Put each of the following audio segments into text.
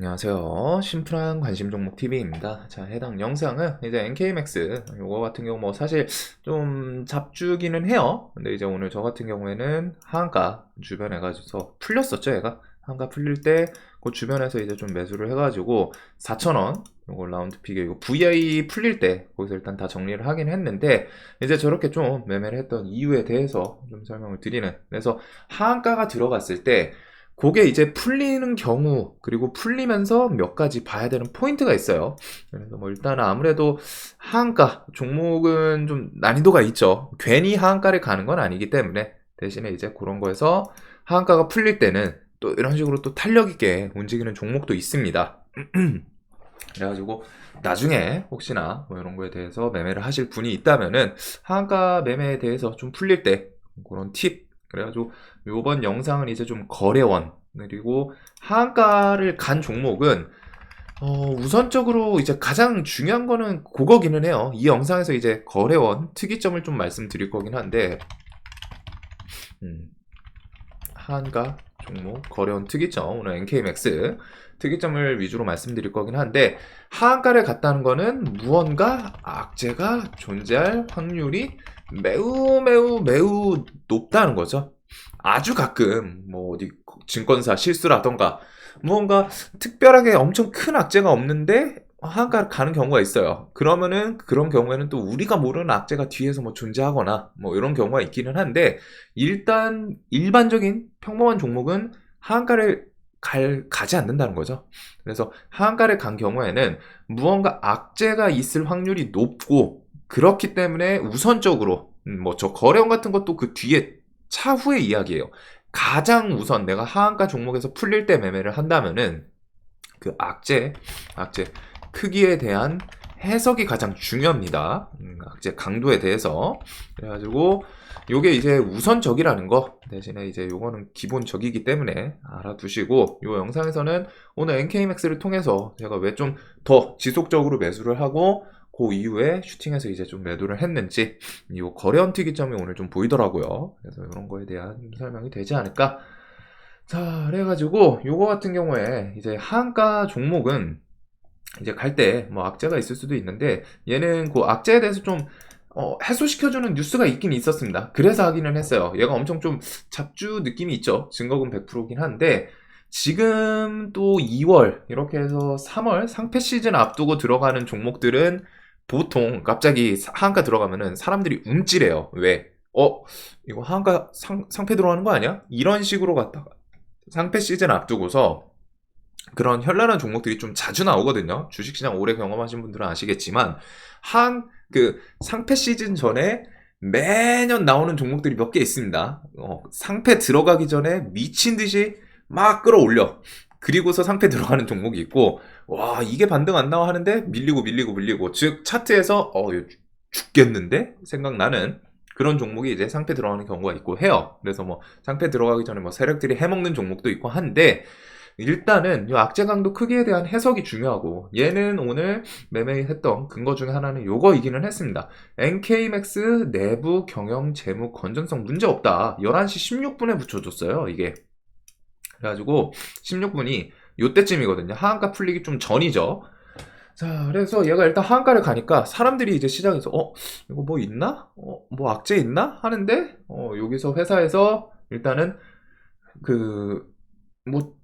안녕하세요. 심플한 관심 종목 TV입니다. 자, 해당 영상은 이제 NK맥스 요거 같은 경우 뭐 사실 좀 잡주기는 해요. 근데 이제 오늘 저 같은 경우에는 하한가 주변에 가서 풀렸었죠, 얘가. 하한가 풀릴 때 그 주변에서 이제 좀 매수를 해가지고 4,000원 요거 라운드 픽에 이거 VI 풀릴 때 거기서 일단 다 정리를 하긴 했는데 이제 저렇게 좀 매매를 했던 이유에 대해서 좀 설명을 드리는. 그래서 하한가가 들어갔을 때 그게 이제 풀리는 경우 그리고 풀리면서 몇 가지 봐야 되는 포인트가 있어요. 그래서 뭐 일단 아무래도 하한가 종목은 좀 난이도가 있죠. 괜히 하한가를 가는 건 아니기 때문에 대신에 이제 그런 거에서 하한가가 풀릴 때는 또 이런 식으로 또 탄력 있게 움직이는 종목도 있습니다. 그래가지고 나중에 혹시나 뭐 이런 거에 대해서 매매를 하실 분이 있다면은 하한가 매매에 대해서 좀 풀릴 때 그런 팁, 그래가지고 요번 영상은 이제 좀 거래원 그리고 하한가를 간 종목은 우선적으로 이제 가장 중요한 거는 그거기는 해요. 이 영상에서 이제 거래원 특이점을 좀 말씀드릴 거긴 한데 하한가 종목 거래원 특이점, 오늘 NK맥스 특이점을 위주로 말씀드릴 거긴 한데, 하한가를 갔다는 거는 무언가 악재가 존재할 확률이 매우 높다는 거죠. 아주 가끔 뭐 어디 증권사 실수라던가 무언가 특별하게 엄청 큰 악재가 없는데 하한가를 가는 경우가 있어요. 그러면은 그런 경우에는 또 우리가 모르는 악재가 뒤에서 뭐 존재하거나 뭐 이런 경우가 있기는 한데, 일단 일반적인 평범한 종목은 하한가를 가지 않는다는 거죠. 그래서 하한가를 간 경우에는 무언가 악재가 있을 확률이 높고, 그렇기 때문에 우선적으로 뭐 저 거래원 같은 것도 그 뒤에 차후의 이야기예요. 가장 우선 내가 하한가 종목에서 풀릴 때 매매를 한다면은 그 악재 크기에 대한 해석이 가장 중요합니다. 악재 강도에 대해서. 그래가지고 요게 이제 우선적이라는 거, 대신에 이제 요거는 기본적이기 때문에 알아두시고, 요 영상에서는 오늘 NK맥스를 통해서 제가 왜 좀 더 지속적으로 매수를 하고 그 이후에 슈팅해서 이제 좀 매도를 했는지, 이 거래원 특이점이 오늘 좀 보이더라고요. 그래서 이런 거에 대한 설명이 되지 않을까. 자, 그래가지고 요거 같은 경우에 이제 하한가 종목은 이제 갈 때 뭐 악재가 있을 수도 있는데, 얘는 그 악재에 대해서 좀 해소시켜주는 뉴스가 있긴 있었습니다. 그래서 하기는 했어요. 얘가 엄청 좀 잡주 느낌이 있죠. 증거금 100%긴 한데, 지금 또 2월 이렇게 해서 3월 상패 시즌 앞두고 들어가는 종목들은 보통 갑자기 하한가 들어가면은 사람들이 움찔해요. 왜? 이거 하한가 상패 들어가는 거 아니야? 이런 식으로 갔다가 상패 시즌 앞두고서 그런 현란한 종목들이 좀 자주 나오거든요. 주식시장 오래 경험하신 분들은 아시겠지만, 그 상패 시즌 전에 매년 나오는 종목들이 몇 개 있습니다. 상패 들어가기 전에 미친 듯이 막 끌어올려. 그리고서 상패 들어가는 종목이 있고, 와, 이게 반등 안 나와 하는데 밀리고. 즉, 차트에서, 죽겠는데? 생각나는 그런 종목이 이제 상패 들어가는 경우가 있고 해요. 그래서 뭐, 상패 들어가기 전에 뭐, 세력들이 해먹는 종목도 있고 한데, 일단은 이 악재 강도 크기에 대한 해석이 중요하고, 얘는 오늘 매매했던 근거 중에 하나는 요거이기는 했습니다. NK맥스 내부 경영 재무 건전성 문제 없다. 11시 16분에 붙여줬어요, 이게. 그래가지고 16분이 요때쯤이거든요. 하한가 풀리기 좀 전이죠. 자, 그래서 얘가 일단 하한가를 가니까 사람들이 이제 시장에서 이거 뭐 있나? 뭐 악재 있나? 하는데 여기서 회사에서 일단은 뭐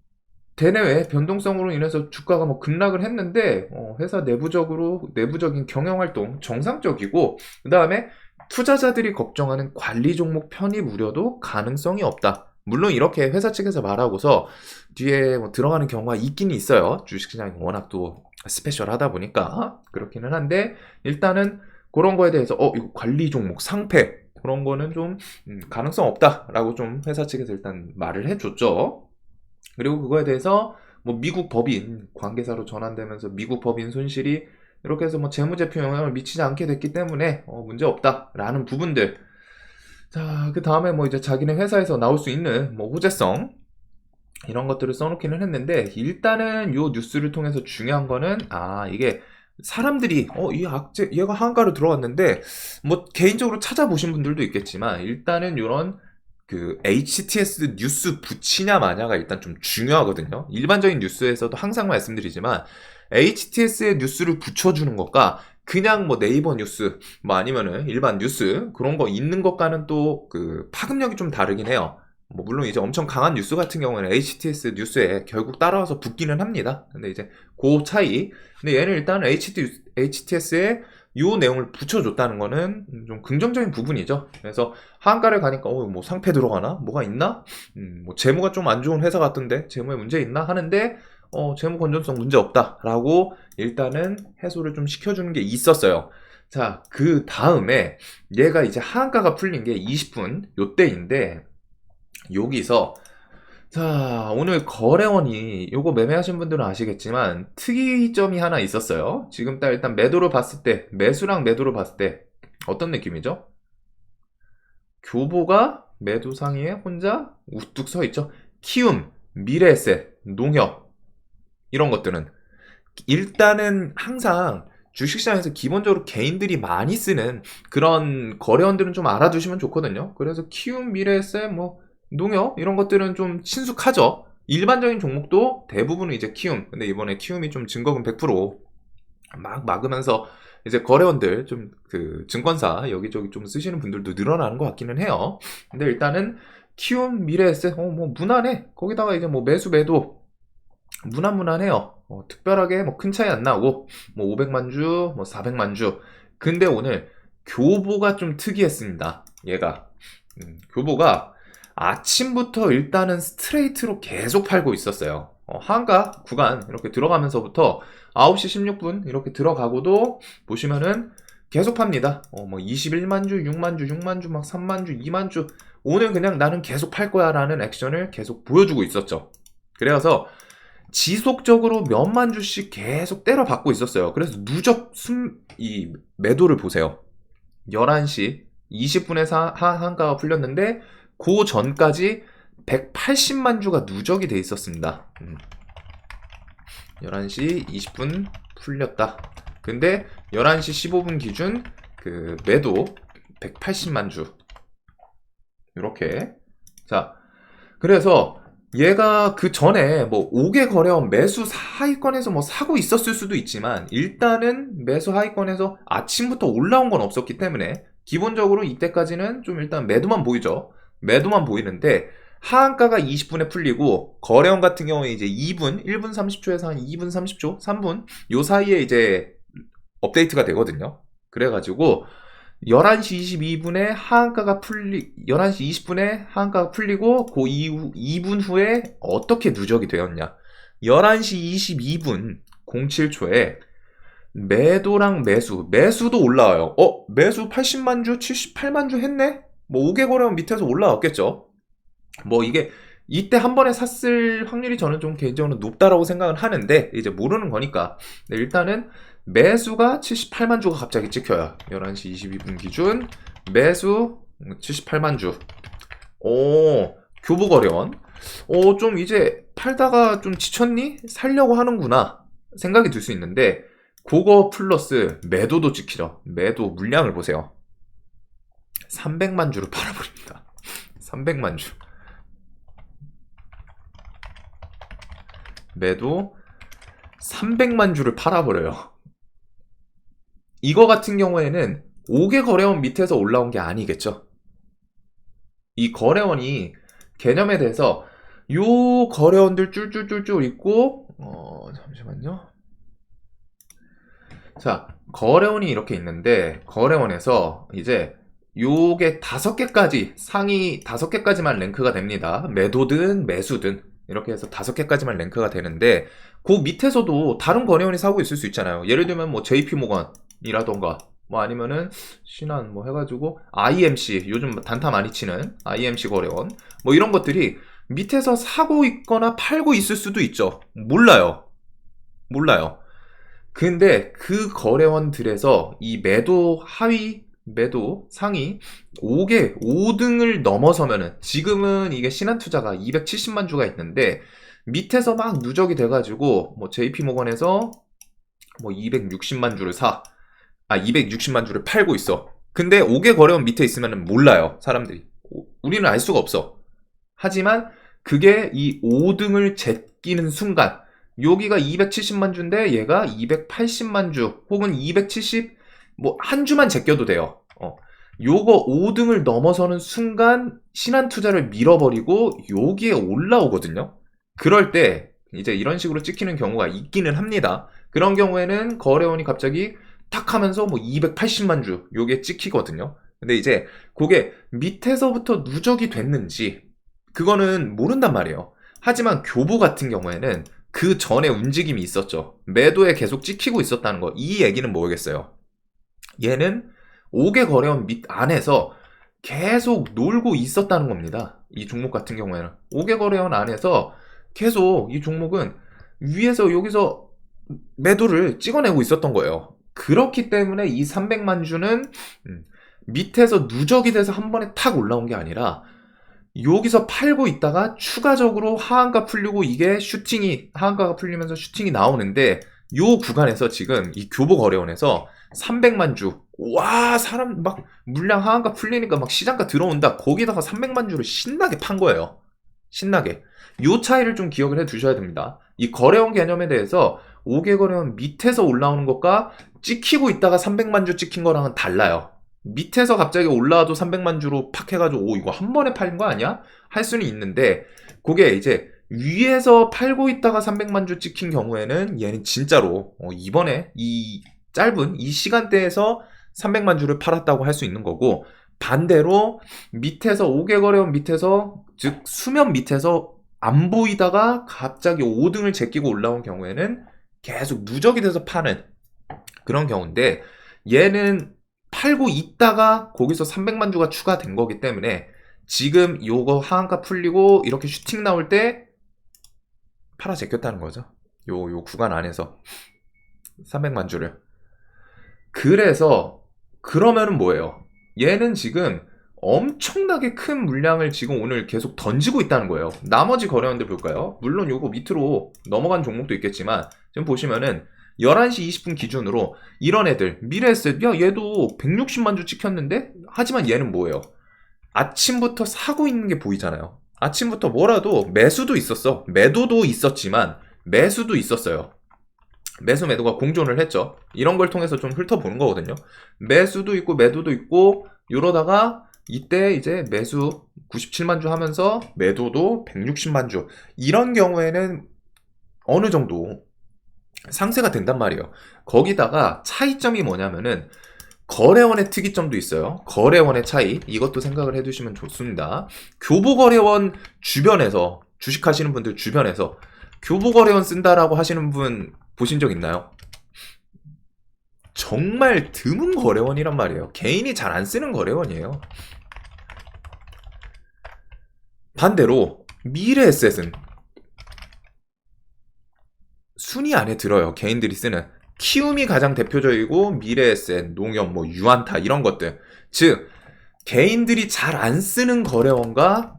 대내외 변동성으로 인해서 주가가 뭐 급락을 했는데, 회사 내부적인 경영 활동 정상적이고, 그 다음에 투자자들이 걱정하는 관리 종목 편입 우려도 가능성이 없다. 물론 이렇게 회사 측에서 말하고서 뒤에 뭐 들어가는 경우가 있긴 있어요. 주식시장이 워낙 또 스페셜하다 보니까 그렇기는 한데, 일단은 그런 거에 대해서 이거 관리 종목 상패 그런 거는 좀 가능성 없다라고 좀 회사 측에서 일단 말을 해줬죠. 그리고 그거에 대해서 뭐 미국 법인 관계사로 전환되면서 미국 법인 손실이 이렇게 해서 뭐 재무제표 영향을 미치지 않게 됐기 때문에 문제 없다라는 부분들. 자, 그 다음에 뭐 이제 자기네 회사에서 나올 수 있는 뭐 호재성 이런 것들을 써놓기는 했는데, 일단은 요 뉴스를 통해서 중요한 거는 이게 사람들이 이 악재 얘가 하한가로 들어갔는데, 뭐 개인적으로 찾아보신 분들도 있겠지만, 일단은 요런 그 HTS 뉴스 붙이냐 마냐가 일단 좀 중요하거든요. 일반적인 뉴스에서도 항상 말씀드리지만 HTS에 뉴스를 붙여주는 것과 그냥 뭐 네이버 뉴스 뭐 아니면은 일반 뉴스 그런 거 있는 것과는 또 그 파급력이 좀 다르긴 해요. 뭐 물론 이제 엄청 강한 뉴스 같은 경우에는 HTS 뉴스에 결국 따라와서 붙기는 합니다. 근데 이제 그 차이. 근데 얘는 일단 HTS에 요 내용을 붙여줬다는 거는 좀 긍정적인 부분이죠. 그래서 하한가를 가니까 뭐 상패 들어가나? 뭐가 있나? 뭐 재무가 좀 안 좋은 회사 같던데 재무에 문제 있나? 하는데 재무 건전성 문제 없다라고 일단은 해소를 좀 시켜주는 게 있었어요. 자, 그 다음에 얘가 이제 하한가가 풀린 게 20분 요때인데 여기서 자, 오늘 거래원이 요거 매매하신 분들은 아시겠지만 특이점이 하나 있었어요. 지금 딱 일단 매도를 봤을 때, 매수랑 매도를 봤을 때 어떤 느낌이죠? 교보가 매도 상위에 혼자 우뚝 서 있죠. 키움, 미래에셋, 농협 이런 것들은 일단은 항상 주식시장에서 기본적으로 개인들이 많이 쓰는 그런 거래원들은 좀 알아두시면 좋거든요. 그래서 키움, 미래에셋, 뭐 농협 이런 것들은 좀 친숙하죠. 일반적인 종목도 대부분은 이제 키움. 근데 이번에 키움이 좀 증거금 100% 막으면서 이제 거래원들 좀 그 증권사 여기저기 좀 쓰시는 분들도 늘어나는 것 같기는 해요. 근데 일단은 키움, 미래에셋 뭐 무난해. 거기다가 이제 뭐 매수 매도 무난무난해요. 특별하게 뭐 큰 차이 안 나고 뭐 500만 주, 뭐 400만 주. 근데 오늘 교보가 좀 특이했습니다. 얘가 교보가 아침부터 일단은 스트레이트로 계속 팔고 있었어요. 하한가 구간 이렇게 들어가면서부터 9시 16분 이렇게 들어가고도 보시면은 계속 팝니다. 뭐 21만 주, 6만 주, 6만 주, 막 3만 주, 2만 주. 오늘 그냥 나는 계속 팔 거야 라는 액션을 계속 보여주고 있었죠. 그래서 지속적으로 몇만 주씩 계속 때려받고 있었어요. 그래서 누적 이 매도를 보세요. 11시 20분에 한가가 풀렸는데 그 전까지 180만 주가 누적이 돼 있었습니다. 11시 20분 풀렸다. 근데 11시 15분 기준 그 매도 180만 주. 이렇게. 자, 그래서 얘가 그 전에 뭐 5개 거래원 매수 하위권에서 뭐 사고 있었을 수도 있지만 일단은 매수 하위권에서 아침부터 올라온 건 없었기 때문에 기본적으로 이때까지는 좀 일단 매도만 보이죠. 매도만 보이는데 하한가가 20분에 풀리고 거래원 같은 경우에 이제 2분, 1분 30초에서 한 2분 30초, 3분 요 사이에 이제 업데이트가 되거든요. 그래가지고 11시 22분에 하한가가 11시 20분에 하한가가 풀리고 그 이후 2분 후에 어떻게 누적이 되었냐. 11시 22분 07초에 매도랑 매수도 올라와요. 매수 80만 주, 78만 주 했네? 뭐 5개 거래원 밑에서 올라왔겠죠. 뭐 이게 이때 한 번에 샀을 확률이 저는 좀 개인적으로 높다라고 생각을 하는데 이제 모르는 거니까. 네, 일단은 매수가 78만 주가 갑자기 찍혀요. 11시 22분 기준 매수 78만 주. 교보거래원. 좀 이제 팔다가 좀 지쳤니? 살려고 하는구나 생각이 들 수 있는데 그거 플러스 매도도 찍히죠. 매도 물량을 보세요. 300만 주를 팔아버립니다. 300만 주. 매도 300만 주를 팔아버려요. 이거 같은 경우에는 5개 거래원 밑에서 올라온 게 아니겠죠. 이 거래원이 개념에 대해서 요 거래원들 쫄쫄쫄쫄 있고 잠시만요. 자, 거래원이 이렇게 있는데 거래원에서 이제 요게 5개까지 상위 5개까지만 랭크가 됩니다. 매도든 매수든 이렇게 해서 5개까지만 랭크가 되는데 그 밑에서도 다른 거래원이 사고 있을 수 있잖아요. 예를 들면 뭐 JP모건이라던가 뭐 아니면은 신한 뭐 해가지고 IMC 요즘 단타 많이 치는 IMC 거래원 뭐 이런 것들이 밑에서 사고 있거나 팔고 있을 수도 있죠. 몰라요. 근데 그 거래원들에서 이 매도 하위 매도 상위 5등을 넘어서면은 지금은 이게 신한투자가 270만 주가 있는데 밑에서 막 누적이 돼가지고 뭐 JP모건에서 뭐 260만 주를 260만 주를 팔고 있어. 근데 5개 거래원 밑에 있으면은 몰라요. 사람들이 우리는 알 수가 없어. 하지만 그게 이 5등을 제끼는 순간 여기가 270만 주인데 얘가 280만 주 혹은 270 뭐 한 주만 제껴도 돼요. 요거 5등을 넘어서는 순간 신한투자를 밀어버리고 여기에 올라오거든요. 그럴 때 이제 이런 식으로 찍히는 경우가 있기는 합니다. 그런 경우에는 거래원이 갑자기 탁 하면서 뭐 280만 주 요게 찍히거든요. 근데 이제 그게 밑에서부터 누적이 됐는지 그거는 모른단 말이에요. 하지만 교보 같은 경우에는 그 전에 움직임이 있었죠. 매도에 계속 찍히고 있었다는 거. 이 얘기는 뭐겠어요? 얘는 5개 거래원 밑 안에서 계속 놀고 있었다는 겁니다. 이 종목 같은 경우에는 5개 거래원 안에서 계속 이 종목은 위에서 여기서 매도를 찍어내고 있었던 거예요. 그렇기 때문에 이 300만 주는 밑에서 누적이 돼서 한 번에 탁 올라온 게 아니라 여기서 팔고 있다가 추가적으로 하한가 풀리고 이게 하한가가 풀리면서 슈팅이 나오는데 요 구간에서 지금 이 교보 거래원에서 300만 주, 와, 사람 막 물량 하한가 풀리니까 막 시장가 들어온다. 거기다가 300만 주를 신나게 판 거예요. 신나게. 요 차이를 좀 기억을 해 두셔야 됩니다. 이 거래원 개념에 대해서 5개 거래원 밑에서 올라오는 것과 찍히고 있다가 300만 주 찍힌 거랑은 달라요. 밑에서 갑자기 올라와도 300만 주로 팍 해가지고 오 이거 한 번에 팔린 거 아니야? 할 수는 있는데 그게 이제 위에서 팔고 있다가 300만 주 찍힌 경우에는 얘는 진짜로 이번에 이 짧은 이 시간대에서 300만 주를 팔았다고 할 수 있는 거고 반대로 밑에서 5개 거래원 밑에서 즉 수면 밑에서 안 보이다가 갑자기 5등을 제끼고 올라온 경우에는 계속 누적이 돼서 파는 그런 경우인데 얘는 팔고 있다가 거기서 300만 주가 추가된 거기 때문에 지금 요거 하한가 풀리고 이렇게 슈팅 나올 때 팔아 제꼈다는 거죠. 요 구간 안에서 300만 주를. 그래서 그러면은 뭐예요? 얘는 지금 엄청나게 큰 물량을 지금 오늘 계속 던지고 있다는 거예요. 나머지 거래원들 볼까요? 물론 요거 밑으로 넘어간 종목도 있겠지만 지금 보시면은 11시 20분 기준으로 이런 애들 미래에셋 야 얘도 160만 주 찍혔는데 하지만 얘는 뭐예요? 아침부터 사고 있는 게 보이잖아요. 아침부터 뭐라도 매수도 있었어. 매도도 있었지만 매수도 있었어요. 매수 매도가 공존을 했죠. 이런 걸 통해서 좀 훑어보는 거거든요. 매수도 있고 매도도 있고 이러다가 이때 이제 매수 97만 주 하면서 매도도 160만 주 이런 경우에는 어느 정도 상세가 된단 말이에요. 거기다가 차이점이 뭐냐면은 거래원의 특이점도 있어요. 거래원의 차이 이것도 생각을 해두시면 좋습니다. 교보거래원 주변에서 주식하시는 분들 주변에서 교보거래원 쓴다라고 하시는 분 보신 적 있나요? 정말 드문 거래원이란 말이에요. 개인이 잘 안 쓰는 거래원이에요. 반대로 미래에셋은 순위 안에 들어요. 개인들이 쓰는 키움이 가장 대표적이고 미래에셋, 농협, 뭐 유안타 이런 것들. 즉 개인들이 잘 안 쓰는 거래원과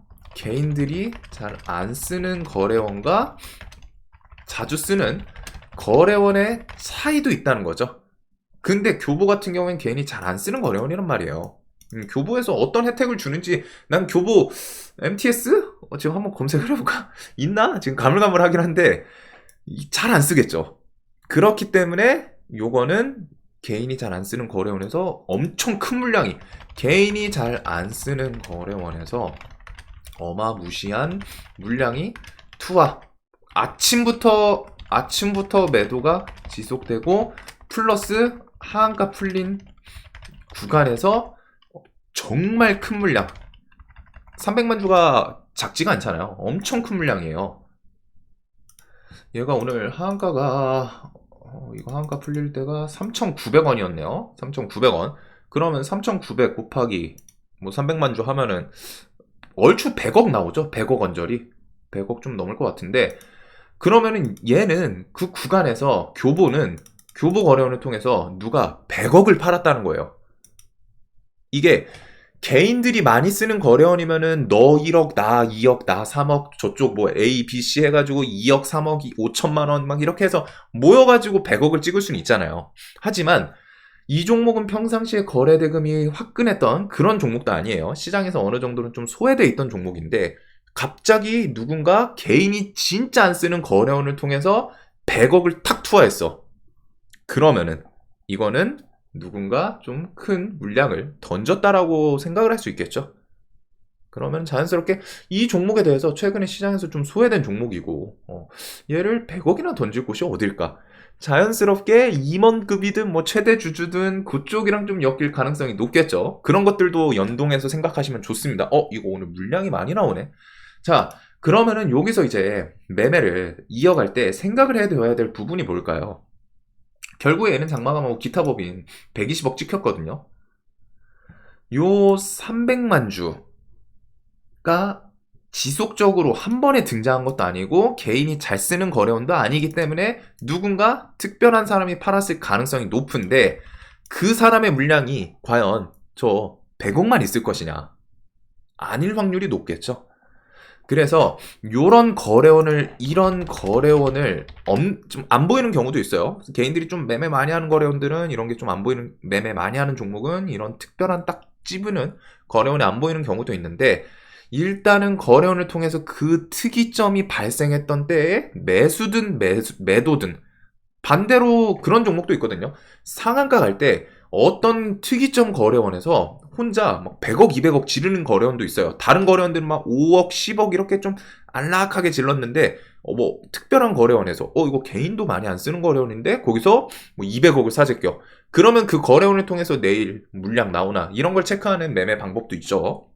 자주 쓰는 거래원의 차이도 있다는 거죠. 근데 교보 같은 경우엔 개인이 잘 안 쓰는 거래원이란 말이에요. 교보에서 어떤 혜택을 주는지 난 교보 MTS? 지금 한번 검색을 해볼까? 있나? 지금 가물가물하긴 한데 잘 안 쓰겠죠. 그렇기 때문에 요거는 개인이 잘 안 쓰는 거래원에서 엄청 큰 물량이 개인이 잘 안 쓰는 거래원에서 어마무시한 물량이 투하 아침부터 매도가 지속되고 플러스 하한가 풀린 구간에서 정말 큰 물량 300만 주가 작지가 않잖아요. 엄청 큰 물량이에요. 얘가 오늘 하한가가 이거 하한가 풀릴 때가 3,900원이었네요. 3,900원. 그러면 3,900 곱하기 뭐 300만 주 하면은 얼추 100억 나오죠. 100억 언저리. 100억 좀 넘을 것 같은데 그러면은 얘는 그 구간에서 교보 거래원을 통해서 누가 100억을 팔았다는 거예요. 이게 개인들이 많이 쓰는 거래원이면은 너 1억, 나 2억, 나 3억, 저쪽 뭐 A, B, C 해가지고 2억, 3억, 5천만 원 막 이렇게 해서 모여가지고 100억을 찍을 수는 있잖아요. 하지만 이 종목은 평상시에 거래 대금이 화끈했던 그런 종목도 아니에요. 시장에서 어느 정도는 좀 소외돼 있던 종목인데 갑자기 누군가 개인이 진짜 안 쓰는 거래원을 통해서 100억을 탁 투하했어. 그러면은 이거는 누군가 좀 큰 물량을 던졌다라고 생각을 할 수 있겠죠. 그러면 자연스럽게 이 종목에 대해서 최근에 시장에서 좀 소외된 종목이고 얘를 100억이나 던질 곳이 어딜까? 자연스럽게 임원급이든 뭐 최대 주주든 그쪽이랑 좀 엮일 가능성이 높겠죠. 그런 것들도 연동해서 생각하시면 좋습니다. 이거 오늘 물량이 많이 나오네. 자, 그러면은 여기서 이제 매매를 이어갈 때 생각을 해둬야 될 부분이 뭘까요? 결국에 얘는 장마감하고 기타 법인 120억 찍혔거든요. 요 300만 주가 지속적으로 한 번에 등장한 것도 아니고 개인이 잘 쓰는 거래원도 아니기 때문에 누군가 특별한 사람이 팔았을 가능성이 높은데 그 사람의 물량이 과연 저 100억만 있을 것이냐? 아닐 확률이 높겠죠. 그래서 이런 거래원을 좀 안 보이는 경우도 있어요. 개인들이 좀 매매 많이 하는 거래원들은 이런 게 좀 안 보이는, 매매 많이 하는 종목은 이런 특별한 딱 찝으는 거래원이 안 보이는 경우도 있는데 일단은 거래원을 통해서 그 특이점이 발생했던 때에 매수든 매도든 반대로 그런 종목도 있거든요. 상한가 갈 때 어떤 특이점 거래원에서 혼자 막 100억, 200억 지르는 거래원도 있어요. 다른 거래원들은 막 5억, 10억 이렇게 좀 안락하게 질렀는데 뭐 특별한 거래원에서 이거 개인도 많이 안 쓰는 거래원인데 거기서 뭐 200억을 사재껴. 그러면 그 거래원을 통해서 내일 물량 나오나 이런 걸 체크하는 매매 방법도 있죠.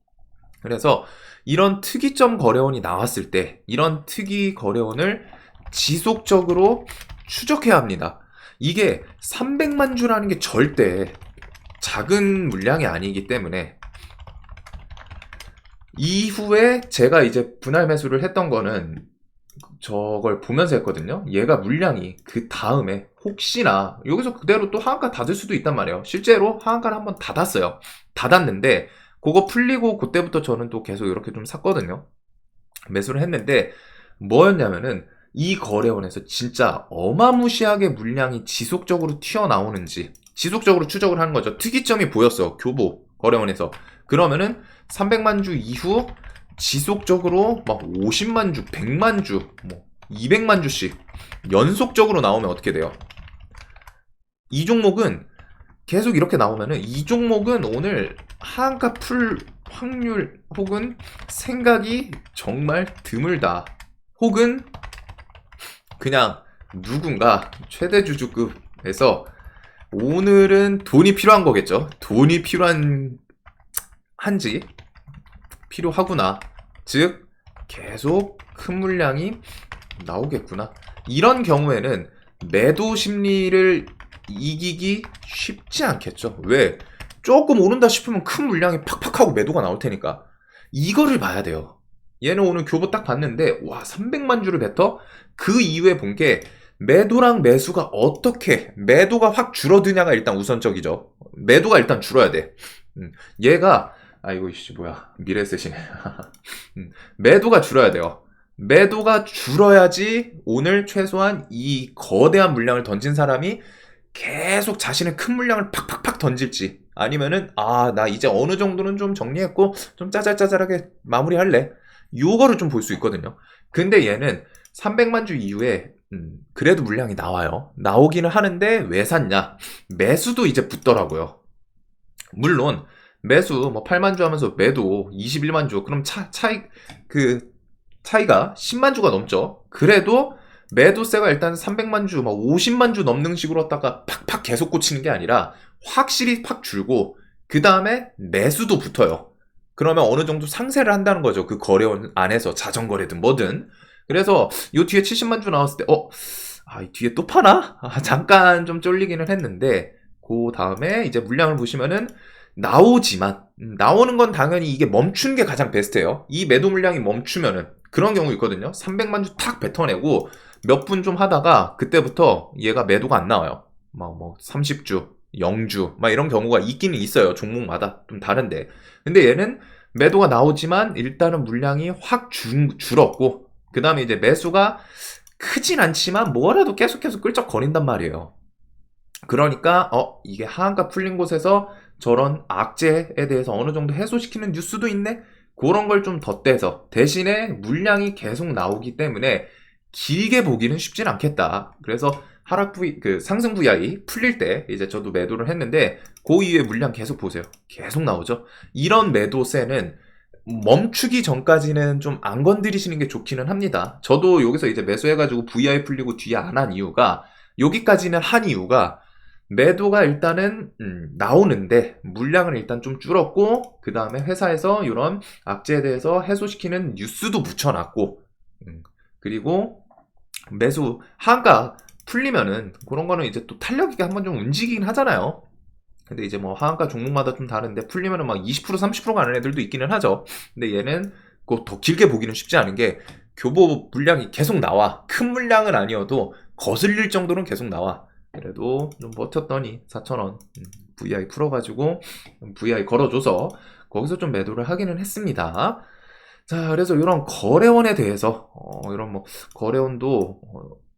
그래서 이런 특이점 거래원이 나왔을 때 이런 특이 거래원을 지속적으로 추적해야 합니다. 이게 300만 주라는 게 절대 작은 물량이 아니기 때문에 이후에 제가 이제 분할 매수를 했던 거는 저걸 보면서 했거든요. 얘가 물량이 그 다음에 혹시나 여기서 그대로 또 하한가 닫을 수도 있단 말이에요. 실제로 하한가를 한번 닫았어요. 닫았는데 그거 풀리고 그때부터 저는 또 계속 이렇게 좀 샀거든요. 매수를 했는데 뭐였냐면은 이 거래원에서 진짜 어마무시하게 물량이 지속적으로 튀어나오는지 지속적으로 추적을 하는 거죠. 특이점이 보였어. 교보 거래원에서. 그러면은 300만 주 이후 지속적으로 막 50만 주, 100만 주, 뭐 200만 주씩 연속적으로 나오면 어떻게 돼요? 이 종목은 계속 이렇게 나오면은 이 종목은 오늘 하한가 풀 확률 혹은 생각이 정말 드물다. 혹은 그냥 누군가 최대 주주급에서 오늘은 돈이 필요한 거겠죠. 돈이 필요하구나. 즉 계속 큰 물량이 나오겠구나. 이런 경우에는 매도 심리를 이기기 쉽지 않겠죠. 왜? 조금 오른다 싶으면 큰 물량이 팍팍 하고 매도가 나올 테니까 이거를 봐야 돼요. 얘는 오늘 교보 딱 봤는데 와 300만 주를 뱉어? 그 이후에 본 게 매도랑 매수가 어떻게 매도가 확 줄어드냐가 일단 우선적이죠. 매도가 일단 줄어야 돼. 얘가 이거 이씨 뭐야 미래 쓰시네. 매도가 줄어야 돼요. 매도가 줄어야지 오늘 최소한 이 거대한 물량을 던진 사람이 계속 자신의 큰 물량을 팍팍팍 던질지 아니면은 나 이제 어느 정도는 좀 정리했고 좀 짜잘짜잘하게 마무리할래. 요거를 좀 볼 수 있거든요. 근데 얘는 300만 주 이후에 그래도 물량이 나와요. 나오기는 하는데 왜 샀냐? 매수도 이제 붙더라고요. 물론 매수 뭐 8만 주 하면서 매도 21만 주 그럼 차이가 10만 주가 넘죠. 그래도 매도세가 일단 300만 주, 막 50만 주 넘는 식으로 했다가 팍팍 계속 꽂히는 게 아니라 확실히 팍 줄고 그 다음에 매수도 붙어요. 그러면 어느 정도 상세를 한다는 거죠. 그 거래원 안에서 자전거래든 뭐든. 그래서 요 뒤에 70만 주 나왔을 때 이 뒤에 또 파나? 잠깐 좀 쫄리기는 했는데 그 다음에 이제 물량을 보시면은 나오지만 나오는 건 당연히 이게 멈춘 게 가장 베스트예요. 이 매도 물량이 멈추면은 그런 경우 있거든요. 300만 주 탁 뱉어내고 몇 분 좀 하다가 그때부터 얘가 매도가 안 나와요. 뭐 30주, 0주 막 이런 경우가 있기는 있어요. 종목마다 좀 다른데. 근데 얘는 매도가 나오지만 일단은 물량이 확 줄었고 그 다음에 이제 매수가 크진 않지만 뭐라도 계속해서 끌적거린단 말이에요. 그러니까 이게 하한가 풀린 곳에서 저런 악재에 대해서 어느 정도 해소시키는 뉴스도 있네? 그런 걸 좀 덧대서 대신에 물량이 계속 나오기 때문에 길게 보기는 쉽진 않겠다. 그래서 상승 VI 풀릴 때 이제 저도 매도를 했는데 그 이후에 물량 계속 보세요. 계속 나오죠. 이런 매도세는 멈추기 전까지는 좀 안 건드리시는 게 좋기는 합니다. 저도 여기서 이제 매수해가지고 VI 풀리고 뒤에 안 한 이유가, 여기까지는 한 이유가 매도가 일단은 나오는데 물량을 일단 좀 줄었고, 그 다음에 회사에서 이런 악재에 대해서 해소시키는 뉴스도 붙여놨고, 그리고 매수 하한가 풀리면은 그런 거는 이제 또 탄력 있게 한번 좀 움직이긴 하잖아요. 근데 이제 뭐 하한가 종목마다 좀 다른데 풀리면은 막 20% 30% 가는 애들도 있기는 하죠. 근데 얘는 그 더 길게 보기는 쉽지 않은 게 교보 물량이 계속 나와. 큰 물량은 아니어도 거슬릴 정도는 계속 나와. 그래도 좀 버텼더니 4,000원 VI 풀어가지고 VI 걸어줘서 거기서 좀 매도를 하기는 했습니다. 자, 그래서 이런 거래원에 대해서 이런 뭐 거래원도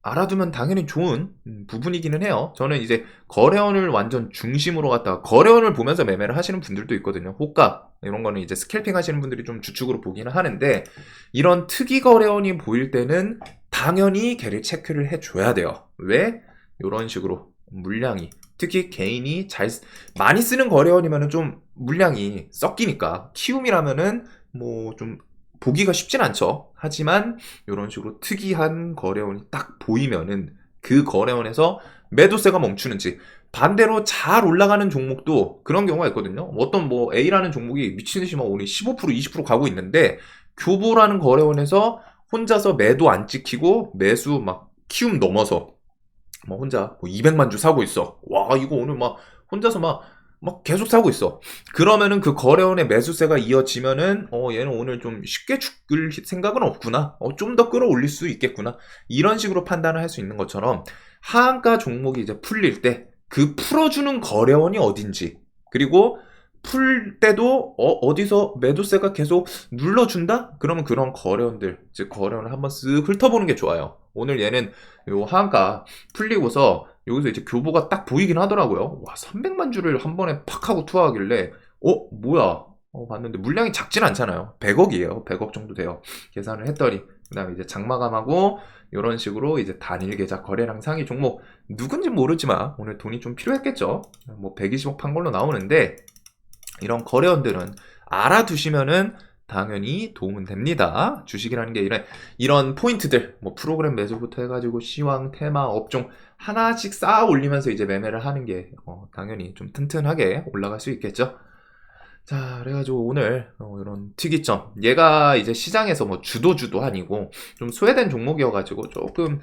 알아두면 당연히 좋은 부분이기는 해요. 저는 이제 거래원을 완전 중심으로 갖다가 거래원을 보면서 매매를 하시는 분들도 있거든요. 호가 이런 거는 이제 스캘핑 하시는 분들이 좀 주축으로 보기는 하는데, 이런 특이 거래원이 보일 때는 당연히 걔를 체크를 해줘야 돼요. 왜? 이런 식으로 물량이, 특히 개인이 많이 쓰는 거래원이면은 좀 물량이 섞이니까, 키움이라면은 뭐 좀 보기가 쉽진 않죠. 하지만 이런 식으로 특이한 거래원이 딱 보이면은 그 거래원에서 매도세가 멈추는지, 반대로 잘 올라가는 종목도 그런 경우가 있거든요. 어떤 뭐 A라는 종목이 미친듯이 막 오늘 15% 20% 가고 있는데 교보라는 거래원에서 혼자서 매도 안 찍히고 매수 막 키움 넘어서 뭐 혼자 뭐 200만 주 사고 있어. 와, 이거 오늘 막 혼자서 막 계속 사고 있어. 그러면은 그 거래원의 매수세가 이어지면은 얘는 오늘 좀 쉽게 죽을 생각은 없구나. 좀 더 끌어올릴 수 있겠구나. 이런 식으로 판단을 할 수 있는 것처럼 하한가 종목이 이제 풀릴 때 그 풀어주는 거래원이 어딘지, 그리고 풀 때도 어디서 매도세가 계속 눌러준다? 그러면 그런 거래원들, 즉 거래원을 한번 쓱 훑어보는 게 좋아요. 오늘 얘는 요 하한가 풀리고서 여기서 이제 교보가 딱 보이긴 하더라고요. 와, 300만 주를 한 번에 팍 하고 투하하길래 뭐야? 봤는데 물량이 작진 않잖아요. 100억이에요. 100억 정도 돼요. 계산을 했더니 그 다음에 이제 장마감하고 이런 식으로 이제 단일 계좌 거래량 상위 종목, 누군지 모르지만 오늘 돈이 좀 필요했겠죠. 뭐 120억 판 걸로 나오는데, 이런 거래원들은 알아두시면은 당연히 도움은 됩니다. 주식이라는 게 이런 포인트들, 뭐 프로그램 매수부터 해가지고 시황, 테마, 업종 하나씩 쌓아 올리면서 이제 매매를 하는 게 당연히 좀 튼튼하게 올라갈 수 있겠죠. 자, 그래가지고 오늘 이런 특이점, 얘가 이제 시장에서 뭐 주도 아니고 좀 소외된 종목이어가지고 조금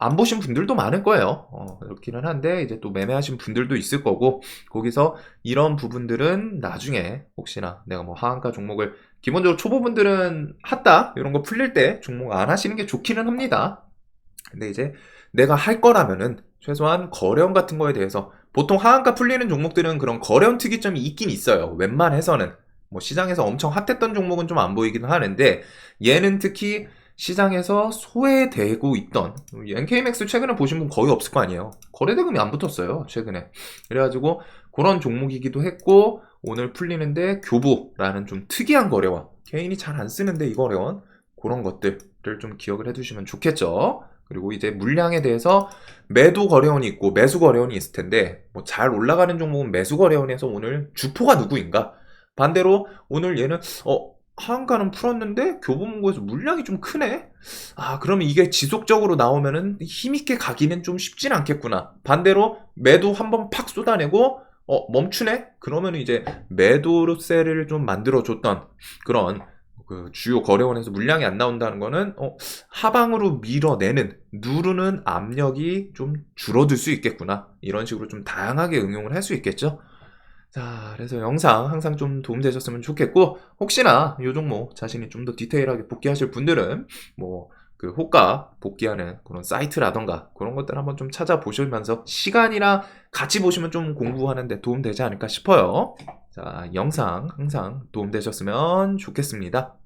안 보신 분들도 많을 거예요. 그렇기는 한데 이제 또 매매하신 분들도 있을 거고, 거기서 이런 부분들은 나중에 혹시나 내가 뭐 하한가 종목을, 기본적으로 초보분들은 핫다 이런 거 풀릴 때 종목 안 하시는 게 좋기는 합니다. 근데 이제 내가 할 거라면은 최소한 거래원 같은 거에 대해서, 보통 하한가 풀리는 종목들은 그런 거래원 특이점이 있긴 있어요. 웬만해서는 뭐 시장에서 엄청 핫했던 종목은 좀 안 보이기는 하는데, 얘는 특히 시장에서 소외되고 있던, NK맥스 최근에 보신 분 거의 없을 거 아니에요. 거래대금이 안 붙었어요, 최근에. 그래가지고 그런 종목이기도 했고, 오늘 풀리는데 교보라는 좀 특이한 거래원, 개인이 잘 안 쓰는데 이 거래원, 그런 것들을 좀 기억을 해두시면 좋겠죠. 그리고 이제 물량에 대해서 매도 거래원이 있고 매수 거래원이 있을 텐데, 뭐 잘 올라가는 종목은 매수 거래원에서 오늘 주포가 누구인가? 반대로 오늘 얘는 하한가는 풀었는데 교보문고에서 물량이 좀 크네? 그러면 이게 지속적으로 나오면은 힘있게 가기는 좀 쉽진 않겠구나. 반대로 매도 한번 팍 쏟아내고 멈추네? 그러면 이제 매도세를 좀 만들어줬던 그런 그 주요 거래원에서 물량이 안 나온다는 거는 하방으로 밀어내는, 누르는 압력이 좀 줄어들 수 있겠구나. 이런 식으로 좀 다양하게 응용을 할 수 있겠죠. 자, 그래서 영상 항상 좀 도움되셨으면 좋겠고, 혹시나 요 종목 자신이 좀 더 디테일하게 복귀하실 분들은 뭐 그 호가 복귀하는 그런 사이트라던가 그런 것들 한번 좀 찾아보시면서 시간이랑 같이 보시면 좀 공부하는데 도움되지 않을까 싶어요. 자, 영상 항상 도움되셨으면 좋겠습니다.